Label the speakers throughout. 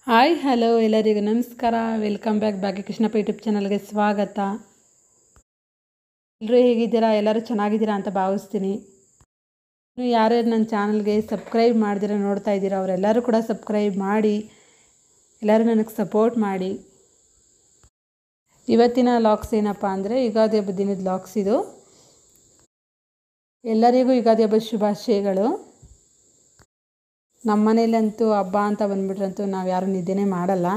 Speaker 1: Hi hello ಎಲ್ಲರಿಗೂ ನಮಸ್ಕಾರ. Welcome back ಭಾಗ್ಯಕೃಷ್ಣಪ್ಪ YouTube ಚಾನಲ್ಗೆ ಸ್ವಾಗತ. ಎಲ್ಲರೂ ಹೇಗಿದ್ದೀರಾ? ಎಲ್ಲರೂ ಚೆನ್ನಾಗಿದ್ದೀರಾ ಅಂತ ಭಾವಿಸ್ತೀನಿ. ನೀವು ಯಾರ್ಯಾರು ನನ್ನ ಚಾನಲ್ಗೆ ಸಬ್ಸ್ಕ್ರೈಬ್ ಮಾಡ್ದಿರ ನೋಡ್ತಾ ಇದ್ದೀರಾ ಅವರೆಲ್ಲರೂ ಕೂಡ ಸಬ್ಸ್ಕ್ರೈಬ್ ಮಾಡಿ, ಎಲ್ಲರೂ ನನಗೆ ಸಪೋರ್ಟ್ ಮಾಡಿ. ಇವತ್ತಿನ ಲಾಗ್ಸ್ ಏನಪ್ಪ ಅಂದರೆ ಯುಗಾದಿ ಹಬ್ಬದ ದಿನದ ಲಾಗ್ಸ್ ಇದು. ಎಲ್ಲರಿಗೂ ಯುಗಾದಿ ಹಬ್ಬದ ಶುಭಾಶಯಗಳು. ನಮ್ಮ ಮನೇಲಂತೂ ಹಬ್ಬ ಅಂತ ಬಂದುಬಿಟ್ರಂತೂ ನಾವು ಯಾರೂ ನಿದ್ದೆನೇ ಮಾಡಲ್ಲ.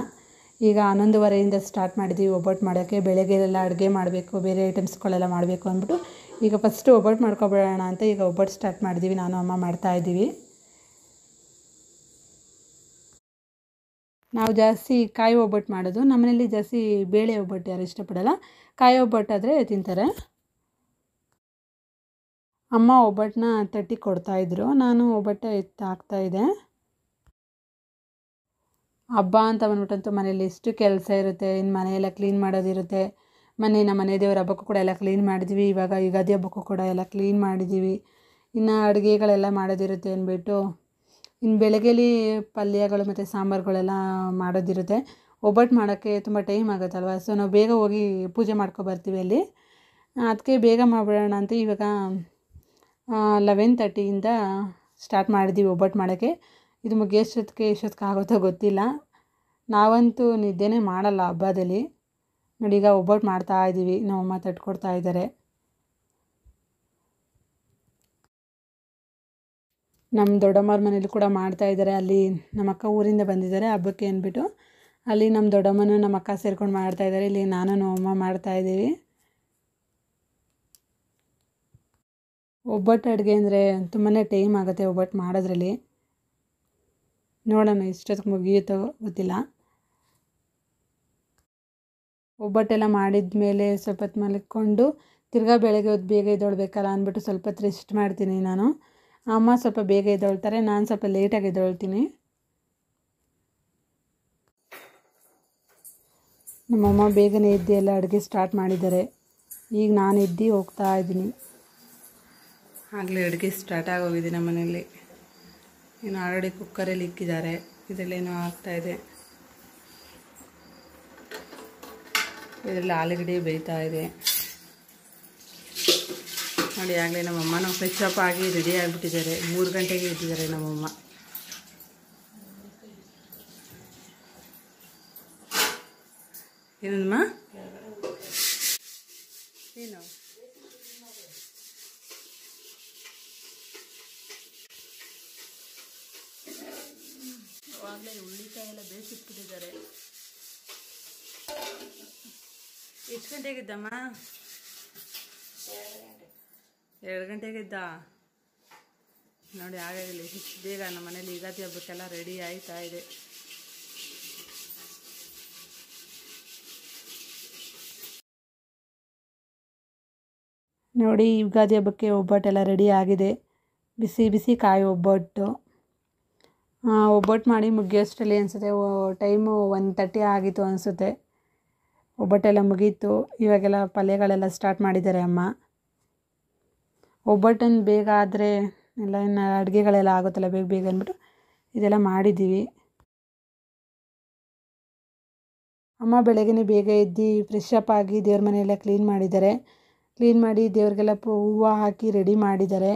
Speaker 1: ಈಗ 11:30 ಸ್ಟಾರ್ಟ್ ಮಾಡಿದ್ದೀವಿ ಒಬ್ಬಟ್ಟು ಮಾಡೋಕ್ಕೆ. ಬೆಳಗ್ಗೆಲ್ಲ ಅಡುಗೆ ಮಾಡಬೇಕು, ಬೇರೆ ಐಟಮ್ಸ್ಗಳೆಲ್ಲ ಮಾಡಬೇಕು ಅಂದ್ಬಿಟ್ಟು ಈಗ ಫಸ್ಟು ಒಬ್ಬಟ್ಟು ಮಾಡ್ಕೊಬಿಡೋಣ ಅಂತ ಈಗ ಒಬ್ಬಟ್ಟು ಸ್ಟಾರ್ಟ್ ಮಾಡಿದ್ದೀವಿ. ನಾನು ಅಮ್ಮ ಮಾಡ್ತಾಯಿದ್ದೀವಿ. ನಾವು ಜಾಸ್ತಿ ಕಾಯಿ ಒಬ್ಬಟ್ಟು ಮಾಡೋದು. ನಮ್ಮನೇಲಿ ಜಾಸ್ತಿ ಬೇಳೆ ಒಬ್ಬಟ್ಟು ಯಾರು ಇಷ್ಟಪಡಲ್ಲ, ಕಾಯಿ ಒಬ್ಬಟ್ಟಾದರೆ ತಿಂತಾರೆ. ಅಮ್ಮ ಒಬ್ಬಟ್ಟನ್ನ ತಟ್ಟಿ ಕೊಡ್ತಾಯಿದ್ರು, ನಾನು ಒಬ್ಬಟ್ಟು ಹಾಕ್ತಾಯಿದ್ದೆ. ಹಬ್ಬ ಅಂತ ಬಂದ್ಬಿಟ್ಟಂತೂ ಮನೇಲಿ ಎಷ್ಟು ಕೆಲಸ ಇರುತ್ತೆ. ಇನ್ನು ಮನೆಯೆಲ್ಲ ಕ್ಲೀನ್ ಮಾಡೋದಿರುತ್ತೆ. ನಮ್ಮ ಮನೆ ದೇವ್ರ ಹಬ್ಬಕ್ಕೂ ಕೂಡ ಎಲ್ಲ ಕ್ಲೀನ್ ಮಾಡಿದ್ವಿ. ಇವಾಗ ಯುಗಾದಿ ಹಬ್ಬಕ್ಕೂ ಕೂಡ ಎಲ್ಲ ಕ್ಲೀನ್ ಮಾಡಿದ್ದೀವಿ. ಇನ್ನು ಅಡುಗೆಗಳೆಲ್ಲ ಮಾಡೋದಿರುತ್ತೆ ಅಂದ್ಬಿಟ್ಟು ಇನ್ನು ಬೆಳಗ್ಗೆಲಿ ಪಲ್ಯಗಳು ಮತ್ತು ಸಾಂಬಾರುಗಳೆಲ್ಲ ಮಾಡೋದಿರುತ್ತೆ. ಒಬ್ಬಟ್ಟು ಮಾಡೋಕ್ಕೆ ತುಂಬ ಟೈಮ್ ಆಗುತ್ತಲ್ವ, ಸೊ ನಾವು ಬೇಗ ಹೋಗಿ ಪೂಜೆ ಮಾಡ್ಕೊಬರ್ತೀವಿ ಅಲ್ಲಿ. ಅದಕ್ಕೆ ಬೇಗ ಮಾಡಿಬಿಡೋಣ ಅಂತ ಇವಾಗ 11:30 ಸ್ಟಾರ್ಟ್ ಮಾಡಿದ್ದೀವಿ ಒಬ್ಬಟ್ಟು ಮಾಡೋಕ್ಕೆ. ಇದು ಎಷ್ಟೊತ್ತಿಗೆ ಆಗುತ್ತೋ ಗೊತ್ತಿಲ್ಲ. ನಾವಂತೂ ನಿದ್ದೆನೇ ಮಾಡಲ್ಲ ಹಬ್ಬದಲ್ಲಿ. ನೋಡಿ ಈಗ ಒಬ್ಬಟ್ಟು ಮಾಡ್ತಾಯಿದ್ದೀವಿ, ನಮ್ಮಮ್ಮ ತಟ್ಕೊಡ್ತಾ ಇದ್ದಾರೆ. ನಮ್ಮ ದೊಡ್ಡಮ್ಮವ್ರ ಮನೇಲಿ ಕೂಡ ಮಾಡ್ತಾಯಿದ್ದಾರೆ. ಅಲ್ಲಿ ನಮ್ಮ ಅಕ್ಕ ಊರಿಂದ ಬಂದಿದ್ದಾರೆ ಹಬ್ಬಕ್ಕೆ ಅಂದ್ಬಿಟ್ಟು. ಅಲ್ಲಿ ನಮ್ಮ ದೊಡ್ಡಮ್ಮನೂ ನಮ್ಮ ಅಕ್ಕ ಸೇರ್ಕೊಂಡು ಮಾಡ್ತಾಯಿದ್ದಾರೆ. ಇಲ್ಲಿ ನಾನು ನಮ್ಮಮ್ಮ ಮಾಡ್ತಾಯಿದ್ದೀವಿ. ಒಬ್ಬಟ್ಟು ಅಡುಗೆ ಅಂದರೆ ತುಂಬಾ ಟೈಮ್ ಆಗುತ್ತೆ ಒಬ್ಬಟ್ಟು ಮಾಡೋದ್ರಲ್ಲಿ. ನೋಡೋಣ ಎಷ್ಟೊತ್ತಿಗೆ ಮುಗಿಯುತ್ತೋ ಗೊತ್ತಿಲ್ಲ. ಒಬ್ಬಟ್ಟೆಲ್ಲ ಮಾಡಿದ ಮೇಲೆ ಸ್ವಲ್ಪ ಹೊತ್ತು ಮಲ್ಕೊಂಡು ತಿರ್ಗಾ ಬೆಳಗ್ಗೆ ಹೊತ್ತು ಬೇಗ ಎದ್ದೇಳಬೇಕಲ್ಲ ಅಂದ್ಬಿಟ್ಟು ಸ್ವಲ್ಪ ಹೊತ್ತು ರೆಸ್ಟ್ ಮಾಡ್ತೀನಿ ನಾನು. ಅಮ್ಮ ಸ್ವಲ್ಪ ಬೇಗ ಎದ್ದೇಳ್ತಾರೆ, ನಾನು ಸ್ವಲ್ಪ ಲೇಟಾಗಿ ಎದ್ದೇಳ್ತೀನಿ. ನಮ್ಮಮ್ಮ ಬೇಗನೆ ಎದ್ದು ಎಲ್ಲ ಅಡುಗೆ ಸ್ಟಾರ್ಟ್ ಮಾಡಿದ್ದಾರೆ. ಈಗ ನಾನು ಎದ್ದು ಹೋಗ್ತಾ ಇದ್ದೀನಿ. ಆಗಲೇ ಅಡುಗೆ ಸ್ಟಾರ್ಟ್ ಆಗೋಗಿದೆ ನಮ್ಮ ಮನೆಯಲ್ಲಿ. ಇನ್ನು ಆಲ್ರೆಡಿ ಕುಕ್ಕರಲ್ಲಿ ಇಕ್ಕಿದ್ದಾರೆ, ಇದರಲ್ಲೇನೋ ಆಗ್ತಾಯಿದೆ. ಇದರಲ್ಲಿ ಆಲೂಗಡ್ಡೆ ಬೇಯ್ತಾ ಇದೆ ನೋಡಿ. ಆಗಲೇ ನಮ್ಮಮ್ಮ ನಾವು ಫ್ರೆಶ್ ಅಪ್ ಆಗಿ ರೆಡಿ ಆಗಿಬಿಟ್ಟಿದ್ದಾರೆ. 3 ಗಂಟೆಗೆ ಎದ್ದಿದ್ದಾರೆ ನಮ್ಮಮ್ಮ. ಏನಮ್ಮ ಏನು ಆವಾಗಲೇ ಉಳ್ಳಿಕಾಯಿ ಎಲ್ಲ ಬೇಯಿಸಿಟ್ಬಿಟ್ಟಿದ್ದಾರೆ. ಎಷ್ಟು ಗಂಟೆಗಿದ್ದಮ್ಮ? 2 ಗಂಟೆಗಿದ್ದ ನೋಡಿ. ಹಾಗಾಗಿ ಹೆಚ್ಚು ಬೇಗ ನಮ್ಮ ಮನೇಲಿ ಯುಗಾದಿ ಹಬ್ಬಕ್ಕೆಲ್ಲ ರೆಡಿ ಆಯ್ತಾ ಇದೆ. ನೋಡಿ ಯುಗಾದಿ ಹಬ್ಬಕ್ಕೆ ಒಬ್ಬಟ್ಟೆಲ್ಲ ರೆಡಿ ಆಗಿದೆ. ಬಿಸಿ ಬಿಸಿ ಕಾಯಿ ಒಬ್ಬಟ್ಟು. ಒಬ್ಬಟ್ಟು ಮಾಡಿ ಮುಗಿಯೋಷ್ಟರಲ್ಲಿ ಅನಿಸುತ್ತೆ ಟೈಮು 1:30 ಆಗಿತ್ತು ಅನಿಸುತ್ತೆ. ಒಬ್ಬಟ್ಟೆಲ್ಲ ಮುಗೀತು. ಇವಾಗೆಲ್ಲ ಪಲ್ಯಗಳೆಲ್ಲ ಸ್ಟಾರ್ಟ್ ಮಾಡಿದ್ದಾರೆ ಅಮ್ಮ. ಒಬ್ಬಟ್ಟನ್ನು ಬೇಗ ಆದರೆ ಎಲ್ಲ ಇನ್ನು ಅಡುಗೆಗಳೆಲ್ಲ ಆಗುತ್ತಲ್ಲ ಬೇಗ ಬೇಗ ಅಂದ್ಬಿಟ್ಟು ಇದೆಲ್ಲ ಮಾಡಿದ್ದೀವಿ. ಅಮ್ಮ ಬೆಳಗ್ಗೆ ಬೇಗ ಎದ್ದು ಫ್ರೆಶ್ ಅಪ್ ಆಗಿ ದೇವ್ರ ಮನೆಯೆಲ್ಲ ಕ್ಲೀನ್ ಮಾಡಿದ್ದಾರೆ. ಕ್ಲೀನ್ ಮಾಡಿ ದೇವ್ರಿಗೆಲ್ಲ ಹೂವು ಹಾಕಿ ರೆಡಿ ಮಾಡಿದ್ದಾರೆ.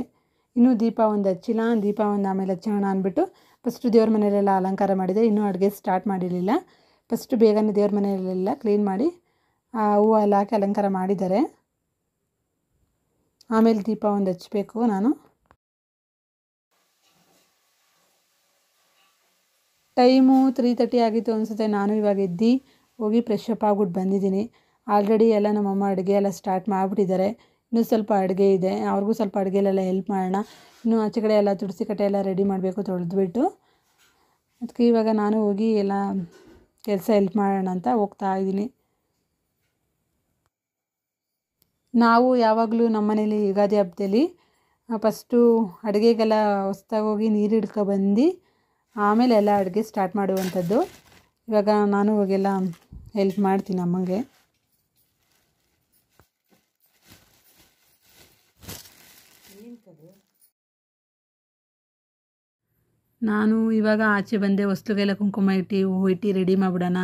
Speaker 1: ಇನ್ನೂ ದೀಪ ಒಂದು ಹಚ್ಚಿಲ್ಲ, ದೀಪ ಒಂದು ಆಮೇಲೆ ಹಚ್ಚೋಣ ಅಂದ್ಬಿಟ್ಟು ಫಸ್ಟು ದೇವ್ರ ಮನೆಯಲ್ಲೆಲ್ಲ ಅಲಂಕಾರ ಮಾಡಿದೆ. ಇನ್ನೂ ಅಡುಗೆ ಸ್ಟಾರ್ಟ್ ಮಾಡಿರಲಿಲ್ಲ. ಫಸ್ಟು ಬೇಗನೆ ದೇವ್ರ ಮನೆಯಲ್ಲೆಲ್ಲ ಕ್ಲೀನ್ ಮಾಡಿ ಹೂವು ಎಲ್ಲ ಹಾಕಿ ಅಲಂಕಾರ ಮಾಡಿದ್ದಾರೆ. ಆಮೇಲೆ ದೀಪ ಒಂದು ಹಚ್ಚಬೇಕು ನಾನು. ಟೈಮು 3:30 ಆಗಿತ್ತು ಅನಿಸುತ್ತೆ. ನಾನು ಇವಾಗ ಎದ್ದು ಹೋಗಿ ಫ್ರೆಶ್ ಅಪ್ ಆಗ್ಬಿಟ್ಟು ಬಂದಿದ್ದೀನಿ. ಆಲ್ರೆಡಿ ಎಲ್ಲ ನಮ್ಮಮ್ಮ ಅಡುಗೆ ಎಲ್ಲ ಸ್ಟಾರ್ಟ್ ಮಾಡಿಬಿಟ್ಟಿದ್ದಾರೆ. ಇನ್ನೂ ಸ್ವಲ್ಪ ಅಡುಗೆ ಇದೆ, ಅವ್ರಿಗೂ ಸ್ವಲ್ಪ ಅಡುಗೆಲೆಲ್ಲ ಹೆಲ್ಪ್ ಮಾಡೋಣ. ಇನ್ನೂ ಆಚೆ ಕಡೆ ಎಲ್ಲ ತುಳಸಿ ಕಟ್ಟೆ ಎಲ್ಲ ರೆಡಿ ಮಾಡಬೇಕು ತೊಳೆದ್ಬಿಟ್ಟು. ಅದಕ್ಕೆ ಇವಾಗ ನಾನು ಹೋಗಿ ಎಲ್ಲ ಕೆಲಸ ಹೆಲ್ಪ್ ಮಾಡೋಣ ಅಂತ ಹೋಗ್ತಾ ಇದ್ದೀನಿ. ನಾವು ಯಾವಾಗಲೂ ನಮ್ಮ ಮನೇಲಿ ಯುಗಾದಿ ಹಬ್ಬದಲ್ಲಿ ಫಸ್ಟು ಅಡುಗೆಗೆಲ್ಲ ಹೊಸ್ದಾಗಿ ಹೋಗಿ ನೀರು ಹಿಡ್ಕೊಬಂದು ಆಮೇಲೆ ಎಲ್ಲ ಅಡುಗೆ ಸ್ಟಾರ್ಟ್ ಮಾಡುವಂಥದ್ದು. ಇವಾಗ ನಾನು ಹೋಗೆಲ್ಲ ಹೆಲ್ಪ್ ಮಾಡ್ತೀನಿ ಅಮ್ಮಂಗೆ. ನಾನು ಇವಾಗ ಆಚೆ ಬಂದೆ, ಹೊಸ್ಲಿಗೆಲ್ಲ ಕುಂಕುಮ ಇಟ್ಟು ಹೂವು ಇಟ್ಟು ರೆಡಿ ಮಾಡಿಬಿಡೋಣ.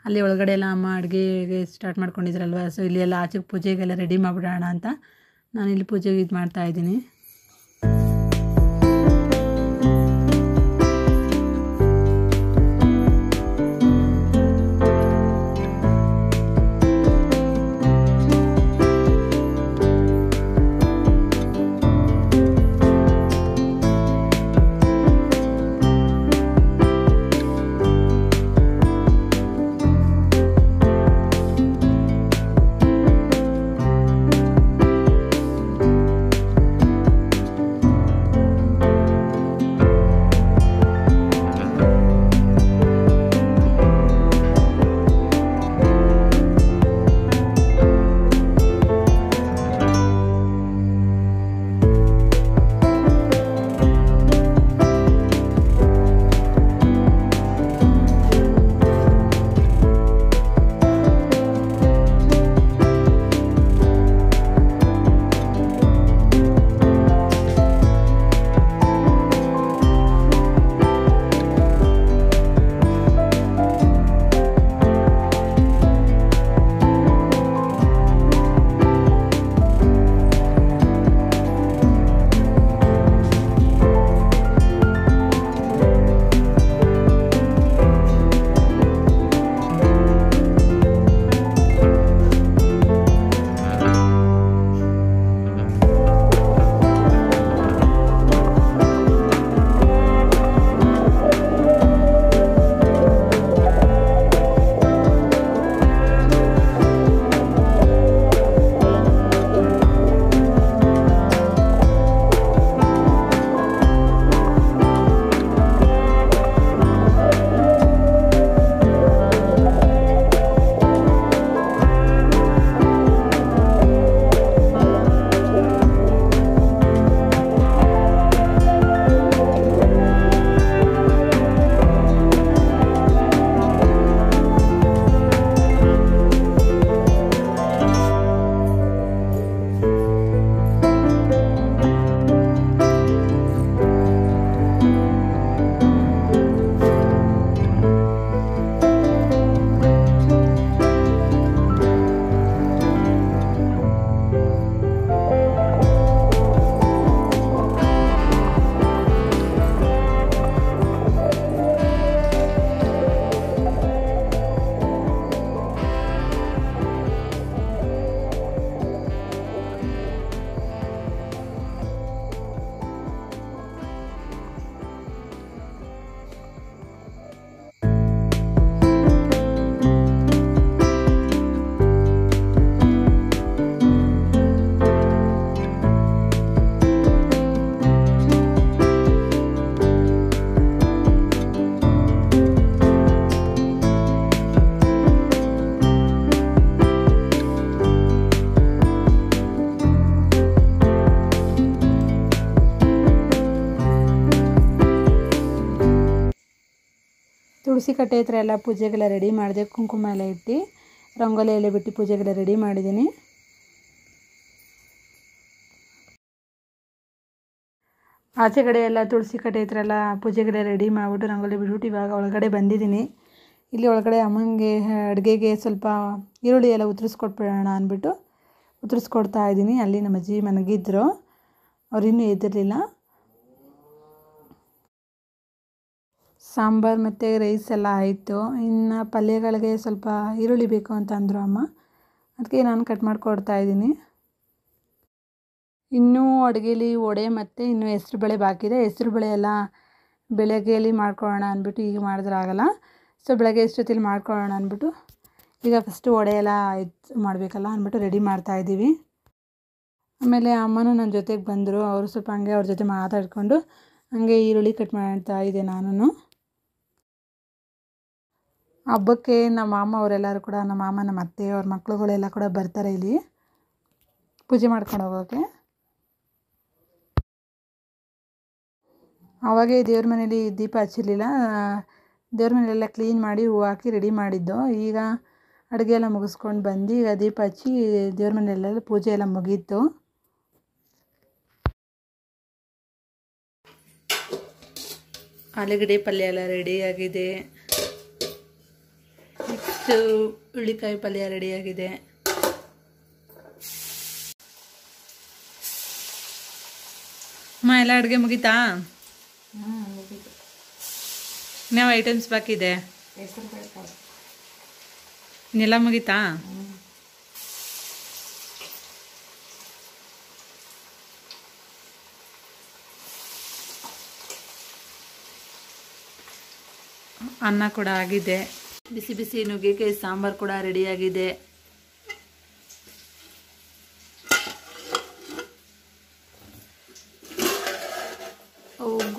Speaker 1: ಅಲ್ಲಿ ಒಳಗಡೆ ಎಲ್ಲ ಅಮ್ಮ ಅಡುಗೆಗೆ ಸ್ಟಾರ್ಟ್ ಮಾಡ್ಕೊಂಡಿದ್ರಲ್ವ, ಸೊ ಇಲ್ಲಿ ಎಲ್ಲ ಆಚೆಗೆ ಪೂಜೆಗೆಲ್ಲ ರೆಡಿ ಮಾಡಿಬಿಡೋಣ ಅಂತ ನಾನಿಲ್ಲಿ ಪೂಜೆಗೆ ಇದು ಮಾಡ್ತಾಯಿದ್ದೀನಿ. ತುಳಸಿ ಕಟ್ಟೆ ಹತ್ರ ಎಲ್ಲ ಪೂಜೆಗೆಲ್ಲ ರೆಡಿ ಮಾಡಿದೆ. ಕುಂಕುಮ ಎಲ್ಲ ಇಟ್ಟು ರಂಗೋಲಿ ಎಲ್ಲ ಬಿಟ್ಟು ಪೂಜೆಗೆಲ್ಲ ರೆಡಿ ಮಾಡಿದ್ದೀನಿ. ಆಚೆ ಕಡೆ ಎಲ್ಲ ತುಳಸಿ ಕಟ್ಟೆ ಹತ್ರ ಎಲ್ಲ ಪೂಜೆಗೆಲ್ಲ ರೆಡಿ ಮಾಡಿಬಿಟ್ಟು ರಂಗೋಲಿ ಬಿಟ್ಬಿಟ್ಟು ಇವಾಗ ಒಳಗಡೆ ಬಂದಿದ್ದೀನಿ. ಇಲ್ಲಿ ಒಳಗಡೆ ಅಮ್ಮನಿಗೆ ಅಡುಗೆಗೆ ಸ್ವಲ್ಪ ಈರುಳ್ಳಿ ಎಲ್ಲ ಉತ್ತರಿಸ್ಕೊಟ್ಬಿಡೋಣ ಅಂದ್ಬಿಟ್ಟು ಉತ್ತರಿಸ್ಕೊಡ್ತಾ ಇದ್ದೀನಿ. ಅಲ್ಲಿ ನಮ್ಮ ಅಜ್ಜಿ ಮನಗಿದ್ರು, ಅವ್ರು ಇನ್ನೂ ಎದ್ದಿರಲಿಲ್ಲ. ಸಾಂಬಾರು ಮತ್ತು ರೈಸ್ ಎಲ್ಲ ಆಯಿತು. ಇನ್ನು ಪಲ್ಯಗಳಿಗೆ ಸ್ವಲ್ಪ ಈರುಳ್ಳಿ ಬೇಕು ಅಂತ ಅಂದರು ಅಮ್ಮ, ಅದಕ್ಕೆ ನಾನು ಕಟ್ ಮಾಡಿಕೊಡ್ತಾ ಇದ್ದೀನಿ. ಇನ್ನೂ ಅಡುಗೆಲಿ ವಡೆ ಮತ್ತು ಇನ್ನೂ ಹೆಸ್ರುಬೇಳೆ ಬಾಕಿ ಇದೆ. ಹೆಸ್ರುಬೇಳೆ ಎಲ್ಲ ಬೆಳಗ್ಗೆಯಲ್ಲಿ ಮಾಡ್ಕೊಳ್ಳೋಣ ಅಂದ್ಬಿಟ್ಟು ಈಗ ಮಾಡಿದ್ರೆ ಆಗೋಲ್ಲ, ಸೊ ಬೆಳಗ್ಗೆ ಎಷ್ಟೊತ್ತಿಲ್ಲಿ ಮಾಡ್ಕೊಳ್ಳೋಣ ಅಂದ್ಬಿಟ್ಟು ಈಗ ಫಸ್ಟು ವಡೆ ಎಲ್ಲ ಇದು ಮಾಡಬೇಕಲ್ಲ ಅಂದ್ಬಿಟ್ಟು ರೆಡಿ ಮಾಡ್ತಾಯಿದ್ದೀವಿ. ಆಮೇಲೆ ಅಮ್ಮನೂ ನನ್ನ ಜೊತೆಗೆ ಬಂದರು. ಅವರು ಸ್ವಲ್ಪ ಹಂಗೆ ಅವ್ರ ಜೊತೆ ಮಾತಾಡಿಕೊಂಡು ಹಂಗೆ ಈರುಳ್ಳಿ ಕಟ್ ಮಾಡ್ತಾ ಇದ್ದೆ ನಾನು. ಹಬ್ಬಕ್ಕೆ ನಮ್ಮ ಮಾಮ ಅವರೆಲ್ಲರೂ ಕೂಡ, ನಮ್ಮ ಮಾಮ ನಮ್ಮ ಅತ್ತೆ ಅವ್ರ ಮಕ್ಳುಗಳೆಲ್ಲ ಕೂಡ ಬರ್ತಾರೆ ಇಲ್ಲಿ ಪೂಜೆ ಮಾಡ್ಕೊಂಡು ಹೋಗೋಕ್ಕೆ. ಆವಾಗೇ ದೇವ್ರ ಮನೇಲಿ ದೀಪ ಹಚ್ಚಿರಲಿಲ್ಲ, ದೇವ್ರ ಮನೆಯೆಲ್ಲ ಕ್ಲೀನ್ ಮಾಡಿ ಹೂವು ಹಾಕಿ ರೆಡಿ ಮಾಡಿದ್ದು. ಈಗ ಅಡುಗೆ ಎಲ್ಲ ಮುಗಿಸ್ಕೊಂಡು ಬಂದು ಈಗ ದೀಪ ಹಚ್ಚಿ ದೇವ್ರ ಮನೆಯಲ್ಲೆಲ್ಲ ಪೂಜೆ ಎಲ್ಲ ಮುಗೀತು. ಆಲೂಗಡ್ಡೆ ಪಲ್ಯ ಎಲ್ಲ ರೆಡಿಯಾಗಿದೆ. ನೆಕ್ಸ್ಟು ಹುಳ್ಳಿಕಾಯಿ ಪಲ್ಯ ರೆಡಿಯಾಗಿದೆ. ಅಮ್ಮ ಎಲ್ಲ ಅಡುಗೆ ಮುಗೀತಾ? ಇನ್ಯಾವ ಐಟಮ್ಸ್ ಬಾಕಿ ಇದೆ? ಇನ್ನೆಲ್ಲ ಮುಗೀತಾ? ಅನ್ನ ಕೂಡ ಆಗಿದೆ. ಬಿಸಿ ಬಿಸಿ ನುಗ್ಗೆಕಾಯಿ ಸಾಂಬಾರು ಕೂಡ ರೆಡಿಯಾಗಿದೆ.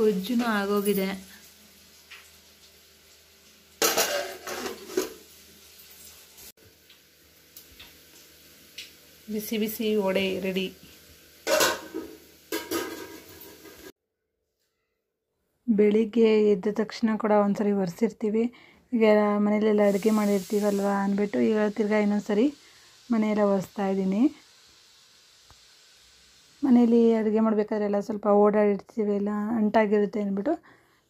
Speaker 1: ಗೊಜ್ಜುನೂ ಆಗೋಗಿದೆ. ಬಿಸಿ ಬಿಸಿ ವಡೆ ರೆಡಿ. ಬೆಳಿಗ್ಗೆ ಎದ್ದ ತಕ್ಷಣ ಕೂಡ ಒಂದ್ಸರಿ ಒರೆಸಿರ್ತೀವಿ. ಈಗ ಮನೇಲೆಲ್ಲ ಅಡುಗೆ ಮಾಡಿರ್ತೀವಲ್ವ ಅಂದ್ಬಿಟ್ಟು ಈಗ ತಿರ್ಗಾ ಇನ್ನೊಂದ್ಸರಿ ಮನೆಯೆಲ್ಲ ಒರೆಸ್ತಾ ಇದ್ದೀನಿ. ಮನೇಲಿ ಅಡುಗೆ ಮಾಡಬೇಕಾದ್ರೆ ಎಲ್ಲ ಸ್ವಲ್ಪ ಓಡಾಡಿರ್ತೀವಿ, ಎಲ್ಲ ಅಂಟಾಗಿರುತ್ತೆ ಅಂದ್ಬಿಟ್ಟು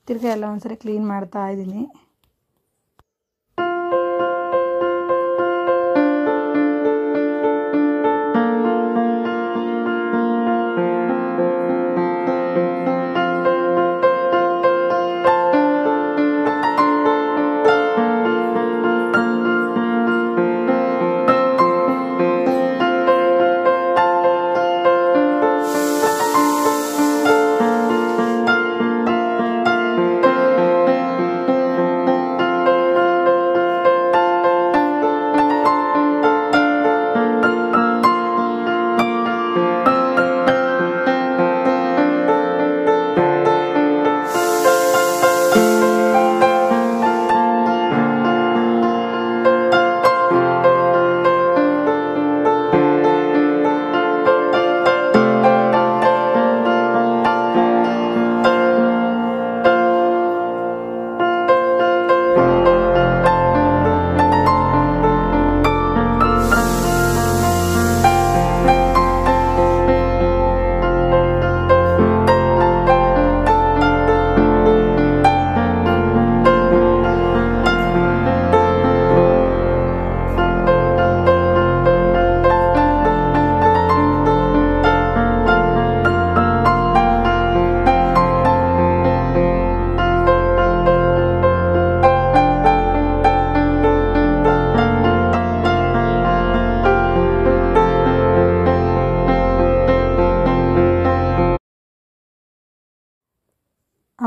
Speaker 1: ತಿರ್ಗಾ ಎಲ್ಲ ಒಂದ್ಸರಿ ಕ್ಲೀನ್ ಮಾಡ್ತಾ ಇದ್ದೀನಿ.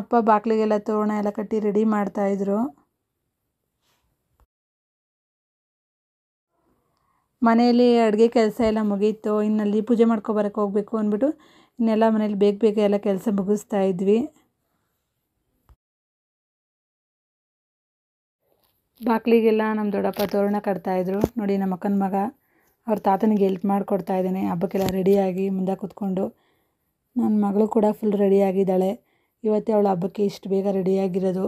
Speaker 1: ಅಪ್ಪ ಬಾಗಿಲಿಗೆಲ್ಲ ತೋರಣ ಎಲ್ಲ ಕಟ್ಟಿ ರೆಡಿ ಮಾಡ್ತಾಯಿದ್ರು. ಮನೆಯಲ್ಲಿ ಅಡುಗೆ ಕೆಲಸ ಎಲ್ಲ ಮುಗೀತು. ಇನ್ನಲ್ಲಿ ಪೂಜೆ ಮಾಡ್ಕೊಬರಕ್ಕೆ ಹೋಗಬೇಕು ಅಂದ್ಬಿಟ್ಟು ಇನ್ನೆಲ್ಲ ಮನೇಲಿ ಬೇಗ ಬೇಗ ಎಲ್ಲ ಕೆಲಸ ಮುಗಿಸ್ತಾ ಇದ್ವಿ. ಬಾಗಿಲಿಗೆಲ್ಲ ನಮ್ಮ ದೊಡ್ಡಪ್ಪ ತೋರಣ ಕಟ್ತಾಯಿದ್ರು. ನೋಡಿ ನಮ್ಮ ಅಕ್ಕನ ಮಗ ಅವ್ರ ತಾತನಿಗೆ ಹೆಲ್ಪ್ ಮಾಡಿಕೊಡ್ತಾ ಇದ್ದಾನೆ. ಹಬ್ಬಕ್ಕೆಲ್ಲ ರೆಡಿಯಾಗಿ ಮುಂದೆ ಕೂತ್ಕೊಂಡು. ನನ್ನ ಮಗಳು ಕೂಡ ಫುಲ್ ರೆಡಿಯಾಗಿದ್ದಾಳೆ. ಇವತ್ತೇ ಅವಳ ಹಬ್ಬಕ್ಕೆ ಇಷ್ಟು ಬೇಗ ರೆಡಿಯಾಗಿರೋದು.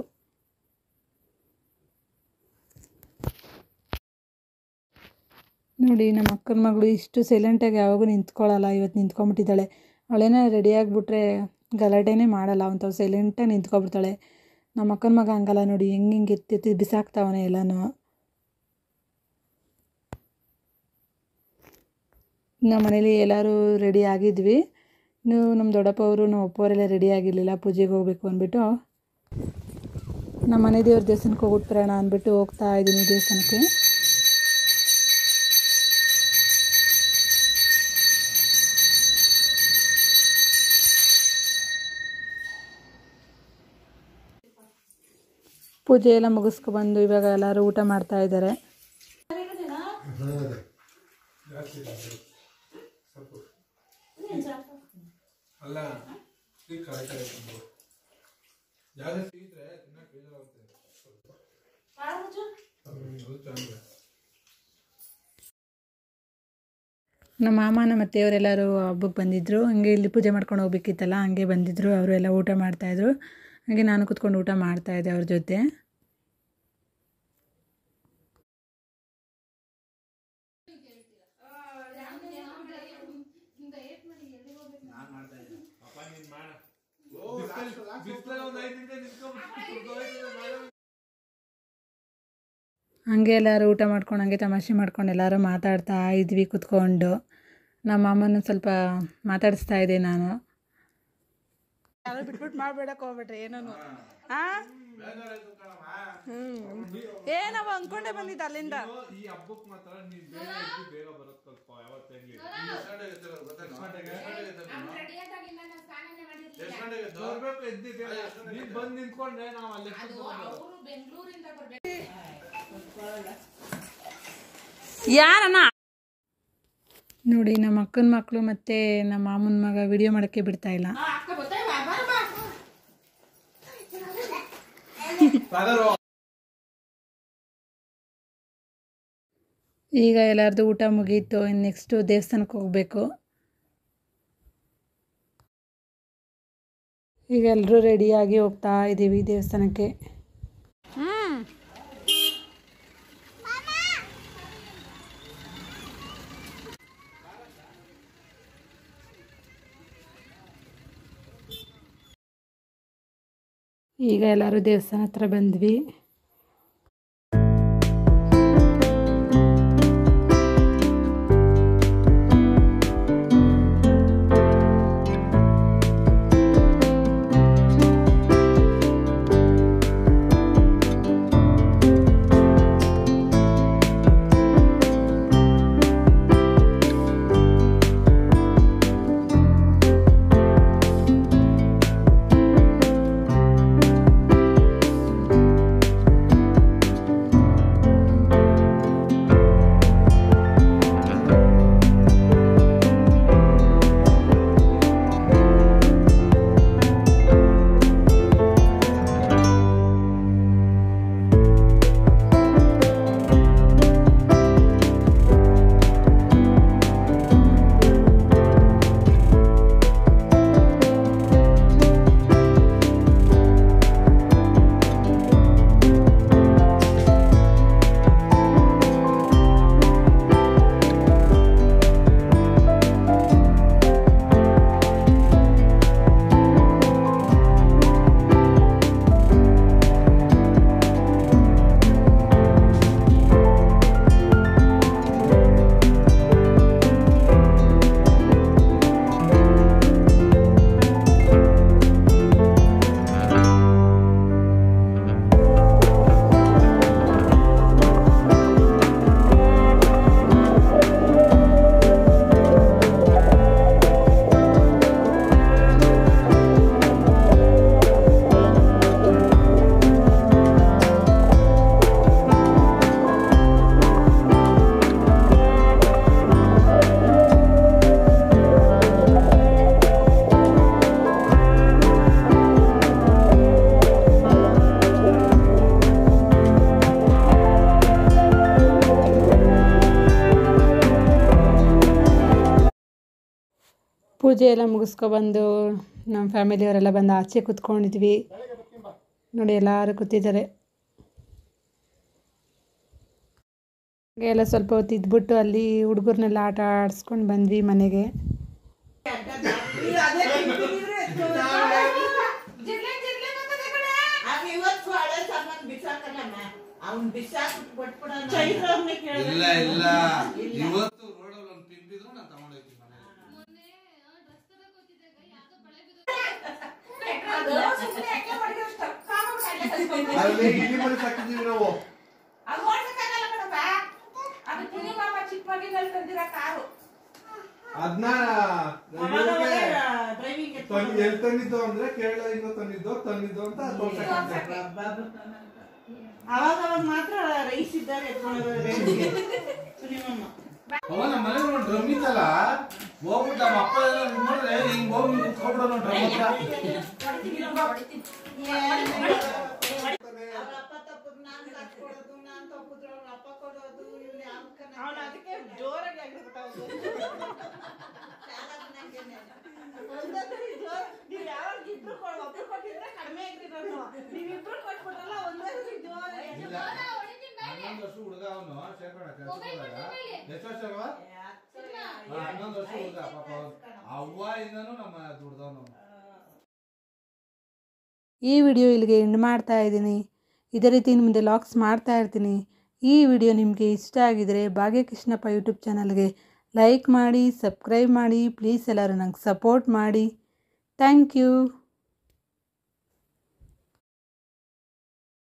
Speaker 1: ನೋಡಿ ನಮ್ಮ ಅಕ್ಕನ ಮಗಳು ಇಷ್ಟು ಸೈಲೆಂಟಾಗಿ ಯಾವಾಗೂ ನಿಂತ್ಕೊಳ್ಳಲ್ಲ. ಇವತ್ತು ನಿಂತ್ಕೊಂಡ್ಬಿಟ್ಟಿದ್ದಾಳೆ. ಅವಳೇನೋ ರೆಡಿಯಾಗಿಬಿಟ್ರೆ ಗಲಾಟೆನೇ ಮಾಡಲ್ಲ, ಅಂಥವು ಸೈಲೆಂಟಾಗಿ ನಿಂತ್ಕೊಬಿಡ್ತಾಳೆ. ನಮ್ಮ ಅಕ್ಕನ ಮಗ ಹಂಗಲ್ಲ ನೋಡಿ, ಹೆಂಗೆ ಎತ್ತಿ ಬಿಸಾಕ್ತಾವನೆ ಎಲ್ಲನೂ. ನಮ್ಮ ಮನೇಲಿ ಎಲ್ಲರೂ ರೆಡಿ ಆಗಿದ್ವಿ. ಇನ್ನು ನಮ್ಮ ದೊಡ್ಡಪ್ಪ ಅವರು ನಮ್ಮ ಅಪ್ಪವರೆಲ್ಲ ರೆಡಿ ಆಗಿರಲಿಲ್ಲ, ಪೂಜೆಗೆ ಹೋಗಬೇಕು ಅಂದ್ಬಿಟ್ಟು. ನಮ್ಮ ಮನೆ ದೇವ್ರ ದೇವಸ್ಥಾನಕ್ಕೆ ಹೋಗ್ಬಿಟ್ಟು ಬರೋಣ ಅಂದ್ಬಿಟ್ಟು ಹೋಗ್ತಾ ಇದ್ದೀನಿ ದೇವಸ್ಥಾನಕ್ಕೆ. ಪೂಜೆ ಎಲ್ಲ ಮುಗಿಸ್ಕೊಬಂದು ಇವಾಗ ಎಲ್ಲರೂ ಊಟ ಮಾಡ್ತಾ ಇದ್ದಾರೆ. ನಮ್ಮ ಮಾಮ ನಮ್ಮ ಅತ್ತೆಯವರೆಲ್ಲರೂ ಹಬ್ಬಕ್ಕೆ ಬಂದಿದ್ದರು. ಹಂಗೆ ಇಲ್ಲಿ ಪೂಜೆ ಮಾಡ್ಕೊಂಡು ಹೋಗ್ಬೇಕಿತ್ತಲ್ಲ, ಹಂಗೆ ಬಂದಿದ್ದರು. ಅವರು ಎಲ್ಲ ಊಟ ಮಾಡ್ತಾಯಿದ್ರು. ಹಾಗೆ ನಾನು ಕೂತ್ಕೊಂಡು ಊಟ ಮಾಡ್ತಾಯಿದ್ದೆ ಅವ್ರ ಜೊತೆ. ಹಂಗೆ ಎಲ್ಲರೂ ಊಟ ಮಾಡ್ಕೊಂಡು ಹಂಗೆ ತಮಾಷೆ ಮಾಡ್ಕೊಂಡು ಎಲ್ಲರೂ ಮಾತಾಡ್ತಾ ಇದ್ವಿ ಕುತ್ಕೊಂಡು. ನಮ್ಮ ಅಮ್ಮನ ಸ್ವಲ್ಪ ಮಾತಾಡಿಸ್ತಾ ಇದ್ದೆ ನಾನು. ಯಾರು ಬಿಟ್ಬಿಟ್ಟು ಮಾಡ್ಬೇಡಕ್ಕೆ ಹೋಗ್ಬಿಟ್ರೆ ಏನೋ ಏನವ ಅಂದ್ಕೊಂಡೆ ಬಂದಿದ್ದ ಅಲ್ಲಿಂದ.
Speaker 2: ಈ ಹಬ್ಬಕ್ಕೆ ಮಾತ್ರ ನೀವು ಬೇಗ ಬರೋದು ಕಲ್ಪ ಬಂದು ನಿಂತ್ಕೊಂಡ್ರೆ ನಾವು ಅಲ್ಲಿ
Speaker 1: ಯಾರಣ್ಣ ನೋಡಿ ನಮ್ಮ ಅಕ್ಕನ ಮಕ್ಕಳು ಮತ್ತೆ ನಮ್ಮ ಮಾಮನ ಮಗ ವಿಡಿಯೋ ಮಾಡೋಕ್ಕೆ ಬಿಡ್ತಾ ಇಲ್ಲ. ಈಗ ಎಲ್ಲರದು ಊಟ ಮುಗೀತು. ಇನ್ನು ನೆಕ್ಸ್ಟು ದೇವಸ್ಥಾನಕ್ಕೆ ಹೋಗಬೇಕು. ಈಗ ಎಲ್ಲರೂ ರೆಡಿಯಾಗಿ ಹೋಗ್ತಾ ಇದ್ದೀವಿ ದೇವಸ್ಥಾನಕ್ಕೆ. ಈಗ ಎಲ್ಲರೂ ದೇವಸ್ಥಾನ ಹತ್ರ ಬಂದ್ವಿ. ಪೂಜೆ ಎಲ್ಲ ಮುಗಿಸ್ಕೊಬಂದು ನಮ್ಮ ಫ್ಯಾಮಿಲಿಯವರೆಲ್ಲ ಬಂದು ಆಚೆ ಕೂತ್ಕೊಂಡಿದ್ವಿ. ನೋಡಿ ಎಲ್ಲರೂ ಕೂತಿದ್ದಾರೆ. ಹಾಗೆ ಎಲ್ಲ ಸ್ವಲ್ಪ ಹೊತ್ತು ಇದ್ಬಿಟ್ಟು ಅಲ್ಲಿ ಹುಡುಗರನ್ನೆಲ್ಲ ಆಟ ಆಡಿಸ್ಕೊಂಡು ಬಂದ್ವಿ ಮನೆಗೆ.
Speaker 2: ಎಲ್ಲಿ ತಂದಿದ್ದು ಅಂದ್ರೆ ಕೇರಳದಿಂದ ತಂದಿದ್ದು ಅಂತ
Speaker 3: ಅವಾಗ ಮಾತ್ರ ರೈಸ್ ಇದ್ದಾರೆ.
Speaker 2: ನಮ್ಮ ಮನೆ ಡ್ರಮ್ ಇತ್ತಲ್ಲ ಹೋಗ್ಬಿಟ್ಟು ನಮ್ಮ ಅಪ್ಪ ನೋಡ್ರೆ ಹಿಂಗ್ ಹೋಗಿ ನಿಂತ್ಕೊಂಡ್ಬಿಡೋನು ಡ್ರಮ್
Speaker 3: ಹತ್ರ ಅದಕ್ಕೆ ಜೋರಾಗಿ ಆಗಿರ್ಬಿಟ್ಟು ನೀವ್ ಯಾವಾಗ ಇಬ್ರು ಒಬ್ರು ಕೊಟ್ಟಿದ್ರೆ ಕಡಿಮೆ ಆಗಿರೋದು. ನೀವಿಬ್ರು ಕೊಟ್ಬಿಟ್ರಲ್ಲ ಒಂದೇ ಜೋರಾಗಿ
Speaker 2: 11 ವರ್ಷ ಹುಡುಗ ಅವನು ಶೇಖರ ಎಷ್ಟು ವರ್ಷ ಅಲ್ವಾ? 11 ವರ್ಷ ಹುಡುಗ ಪಾಪ ಅವ್ವ ಇಂದನು ನಮ್ಮ ದುಡ್ದವನು.
Speaker 1: ಈ ವಿಡಿಯೋ ಇಲ್ಲಿಗೆ ಎಂಡ್ ಮಾಡ್ತಾ ಇದ್ದೀನಿ. ಇದೇ ರೀತಿ ಇನ್ನು ಮುಂದೆ ಲಾಗ್ಸ್ ಮಾಡ್ತಾ ಇರ್ತೀನಿ. ಈ ವಿಡಿಯೋ ನಿಮಗೆ ಇಷ್ಟ ಆಗಿದರೆ ಭಾಗ್ಯಕೃಷ್ಣಪ್ಪ ಯೂಟ್ಯೂಬ್ ಚಾನಲ್ಗೆ ಲೈಕ್ ಮಾಡಿ, ಸಬ್ಸ್ಕ್ರೈಬ್ ಮಾಡಿ. ಪ್ಲೀಸ್ ಎಲ್ಲರೂ ನಂಗೆ ಸಪೋರ್ಟ್ ಮಾಡಿ. Thank you.